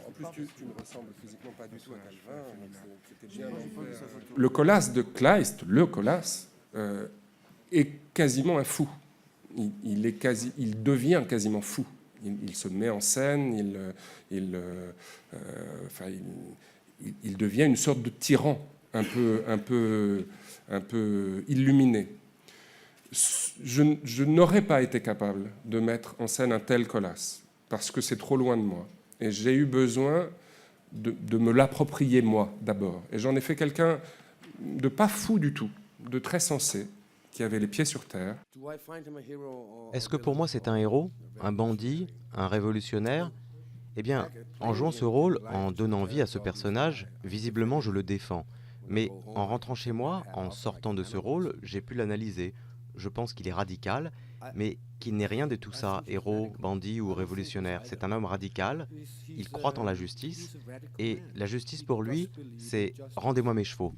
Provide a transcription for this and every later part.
En plus, tu ne ressembles physiquement pas du tout à Calvin. C'était bien. Le Colas de Kleist, le Colas, est quasiment un fou. Il devient quasiment fou. Il se met en scène, il devient une sorte de tyran, un peu illuminé. Je n'aurais pas été capable de mettre en scène un tel Colas, parce que c'est trop loin de moi. Et j'ai eu besoin de me l'approprier moi, d'abord. Et j'en ai fait quelqu'un de pas fou du tout, de très sensé, qui avait les pieds sur terre. Est-ce que pour moi c'est un héros, un bandit, un révolutionnaire? Eh bien, en jouant ce rôle, en donnant vie à ce personnage, visiblement je le défends. Mais en rentrant chez moi, en sortant de ce rôle, j'ai pu l'analyser. Je pense qu'il est radical, mais qu'il n'est rien de tout ça, héros, bandit ou révolutionnaire. C'est un homme radical, il croit en la justice, et la justice pour lui, c'est rendez-moi mes chevaux.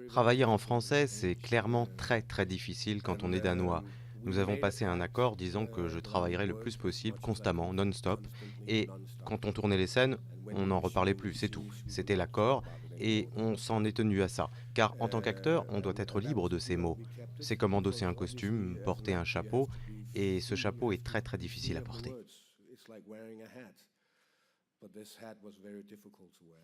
Travailler en français, c'est clairement très très difficile quand on est danois. Nous avons passé un accord disant que je travaillerais le plus possible, constamment, non-stop, et quand on tournait les scènes, on n'en reparlait plus, c'est tout. C'était l'accord, et on s'en est tenu à ça. Car en tant qu'acteur, on doit être libre de ses mots. C'est comme endosser un costume, porter un chapeau, et ce chapeau est très très difficile à porter. But this hat was very difficult to wear.